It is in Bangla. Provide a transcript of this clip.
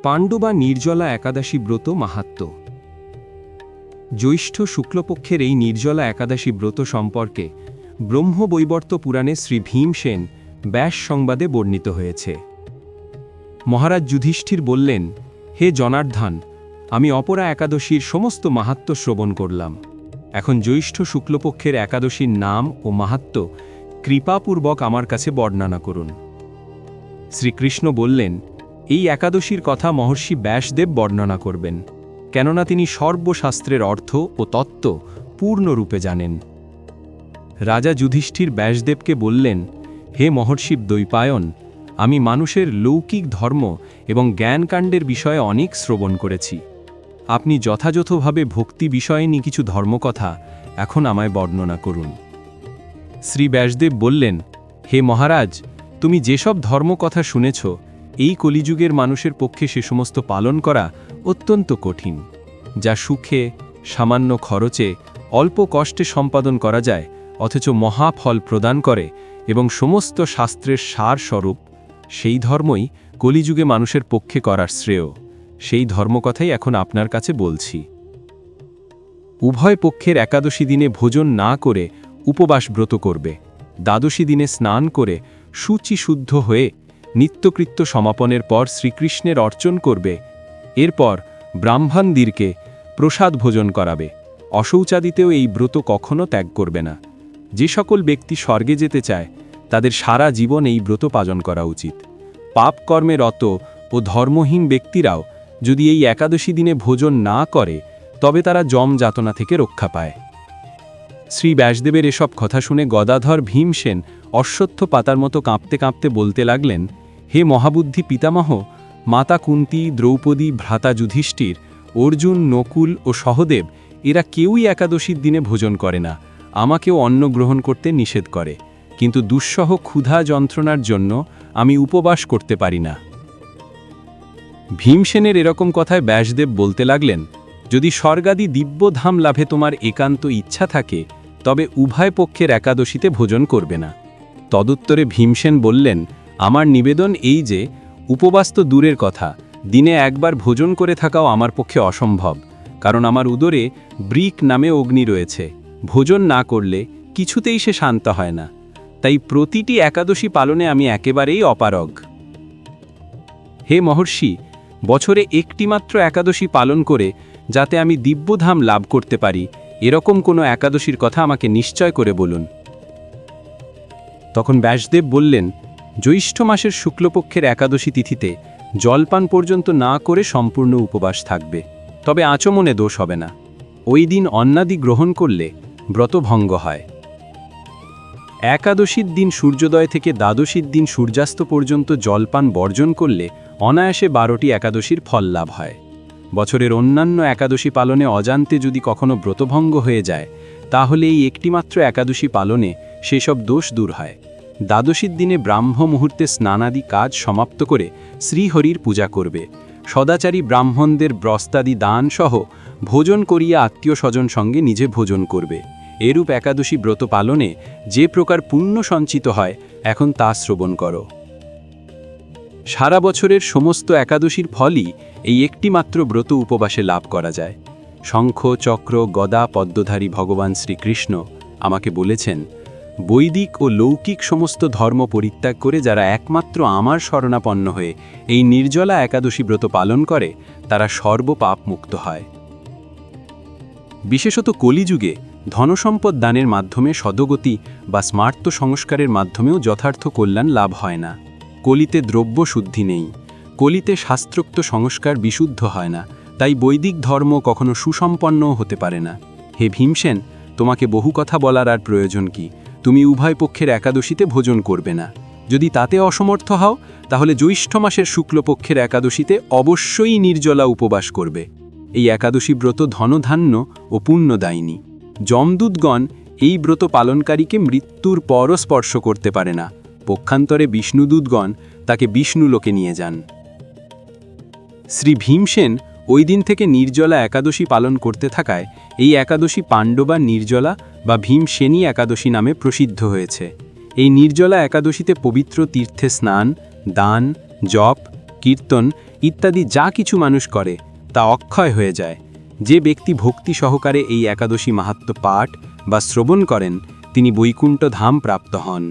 পাণ্ডবা নির্জলা একাদশী ব্রত মাহাত্ম্য। জ্যৈষ্ঠ শুক্লপক্ষের এই নির্জলা একাদশী ব্রত সম্পর্কে ব্রহ্মবৈবর্ত পুরাণে শ্রী ভীমসেন ব্যাস সংবাদে বর্ণিত হয়েছে। মহারাজ যুধিষ্ঠির বললেন, হে জনার্দন, আমি অপরা একাদশীর সমস্ত মাহাত্ম্য শ্রবণ করলাম। এখন জ্যৈষ্ঠ শুক্লপক্ষের একাদশীর নাম ও মাহাত্ম্য কৃপাপূর্বক আমার কাছে বর্ণনা করুন। শ্রীকৃষ্ণ বললেন, এই একাদশীর কথা মহর্ষি ব্যাসদেব বর্ণনা করবেন, কেননা তিনি সর্বশাস্ত্রের অর্থ ও তত্ত্ব পূর্ণরূপে জানেন। রাজা যুধিষ্ঠির ব্যাসদেবকে বললেন, হে মহর্ষি দ্বৈপায়ন, আমি মানুষের লৌকিক ধর্ম এবং জ্ঞানকাণ্ডের বিষয়ে অনেক শ্রবণ করেছি। আপনি যথাযথভাবে ভক্তি বিষয়ে নিয়ে কিছু ধর্মকথা এখন আমায় বর্ণনা করুন। শ্রী ব্যাসদেব বললেন, হে মহারাজ, তুমি যেসব ধর্মকথা শুনেছ, এই কলিযুগের মানুষের পক্ষে সে সমস্ত পালন করা অত্যন্ত কঠিন, যা সুখে, সামান্য খরচে, অল্প কষ্টে সম্পাদন করা যায়, অথচ মহাফল প্রদান করে এবং সমস্ত শাস্ত্রের সার স্বরূপ। সেই ধর্মই কলিযুগে মানুষের পক্ষে করার শ্রেয়। সেই ধর্মকথাই এখন আপনার কাছে বলছি। উভয় পক্ষের একাদশী দিনে ভোজন না করে উপবাস ব্রত করবে, দ্বাদশী দিনে স্নান করে শুচি শুদ্ধ হয়ে নিত্যকৃত্য সমাপনের পর শ্রীকৃষ্ণের অর্চন করবে। এরপর ব্রাহ্মণদেরকে প্রসাদ ভোজন করাবে। অশৌচাদিতেও এই ব্রত কখনো ত্যাগ করবে না। যে সকল ব্যক্তি স্বর্গে যেতে চায়, তাদের সারা জীবন এই ব্রত পালন করা উচিত। পাপ কর্মে রত ও ধর্মহীন ব্যক্তিরাও যদি এই একাদশী দিনে ভোজন না করে, তবে তারা যম যাতনা থেকে রক্ষা পায়। শ্রী ব্যাসদেবের এসব কথা শুনে গদাধর ভীমসেন অশ্বত্থ পাতার মতো কাঁপতে কাঁপতে বলতে লাগলেন, হে মহাবুদ্ধি পিতামহ, মাতা কুন্তী, দ্রৌপদী, ভ্রাতা যুধিষ্ঠির, অর্জুন, নকুল ও সহদেব এরা কেউই একাদশীর দিনে ভোজন করে না। আমাকেও অন্ন গ্রহণ করতে নিষেধ করে, কিন্তু দুঃসহ ক্ষুধা যন্ত্রণার জন্য আমি উপবাস করতে পারি না। ভীমসেনের এরকম কথায় ব্যাসদেব বলতে লাগলেন, যদি স্বর্গাদি দিব্যধাম লাভে তোমার একান্ত ইচ্ছা থাকে, তবে উভয় পক্ষের একাদশীতে ভোজন করবে না। তদুত্তরে ভীমসেন বললেন, আমার নিবেদন এই যে, উপবাস তো দূরের কথা, দিনে একবার ভোজন করে থাকাও আমার পক্ষে অসম্ভব, কারণ আমার উদরে ব্রিক নামে অগ্নি রয়েছে। ভোজন না করলে কিছুতেই সে শান্ত হয় না। তাই প্রতিটি একাদশী পালনে আমি একেবারেই অপারগ। হে মহর্ষি, বছরে একটিমাত্র একাদশী পালন করে যাতে আমি দিব্যধাম লাভ করতে পারি, এরকম কোনো একাদশীর কথা আমাকে নিশ্চয় করে বলুন। তখন ব্যাসদেব বললেন, জ্যৈষ্ঠ মাসের শুক্লপক্ষের একাদশী তিথিতে জলপান পর্যন্ত না করে সম্পূর্ণ উপবাস থাকবে, তবে আচমনে দোষ হবে না। ওই দিন অন্নাদি গ্রহণ করলে ব্রতভঙ্গ হয়। একাদশীর দিন সূর্যোদয় থেকে দ্বাদশীর দিন সূর্যাস্ত পর্যন্ত জলপান বর্জন করলে অনায়াসে 12টি একাদশীর ফল লাভ হয়। বছরের অন্যান্য একাদশী পালনে অজান্তে যদি কখনো ব্রতভঙ্গ হয়ে যায়, তাহলে এই একটিমাত্র একাদশী পালনে সেসব দোষ দূর হয়। দ্বাদশীর দিনে ব্রাহ্ম মুহূর্তে স্নানাদি কাজ সমাপ্ত করে শ্রীহরির পূজা করবে। সদাচারী ব্রাহ্মণদের ব্রস্তাদি দান সহ ভোজন করিয়া আত্মীয় স্বজন সঙ্গে নিজে ভোজন করবে। এরূপ একাদশী ব্রত পালনে যে প্রকার পুণ্য সঞ্চিত হয়, এখন তা শ্রবণ করো। সারা বছরের সমস্ত একাদশীর ফলই এই একটিমাত্র ব্রত উপবাসে লাভ করা যায়। শঙ্খ, চক্র, গদা পদ্মধারী ভগবান শ্রীকৃষ্ণ আমাকে বলেছেন, বৈদিক ও লৌকিক সমস্ত ধর্ম পরিত্যাগ করে যারা একমাত্র আমার শরণাপন্ন হয়ে এই নির্জলা একাদশী ব্রত পালন করে, তারা সর্বপাপ মুক্ত হয়। বিশেষত কলিযুগে ধনসম্পদ দানের মাধ্যমে সদগতি বা স্মার্ত সংস্কারের মাধ্যমেও যথার্থ কল্যাণ লাভ হয় না। কলিতে দ্রব্য শুদ্ধি নেই, কলিতে শাস্ত্রোক্ত সংস্কার বিশুদ্ধ হয় না, তাই বৈদিক ধর্ম কখনো সুসম্পন্নও হতে পারে না। হে ভীমসেন, তোমাকে বহু কথা বলার আর প্রয়োজন কি? তুমি উভয় পক্ষের একাদশীতে ভোজন করবে না। যদি তাতে অসমর্থ হও, তাহলে জ্যৈষ্ঠ মাসের শুক্লপক্ষের একাদশীতে অবশ্যই নির্জলা উপবাস করবে। এই একাদশী ব্রত ধনধান্য ও পুণ্যদায়িনী। যমদূতগণ এই ব্রত পালনকারীকে মৃত্যুর পরও স্পর্শ করতে পারে না। পক্ষান্তরে বিষ্ণুদূতগণ তাকে বিষ্ণুলোকে নিয়ে যান। শ্রী ভীমসেন ওই দিন থেকে নির্জলা একাদশী পালন করতে থাকায় এই একাদশী পাণ্ডবা নির্জলা বা ভীমসেনী একাদশী নামে প্রসিদ্ধ হয়েছে। এই নির্জলা একাদশীতে পবিত্র তীর্থে স্নান, দান, জপ, কীর্তন ইত্যাদি যা কিছু মানুষ করে তা অক্ষয় হয়ে যায়। যে ব্যক্তি ভক্তি সহকারে এই একাদশী মাহাত্ম্য পাঠ বা শ্রবণ করেন তিনি বৈকুণ্ঠ ধাম প্রাপ্ত হন।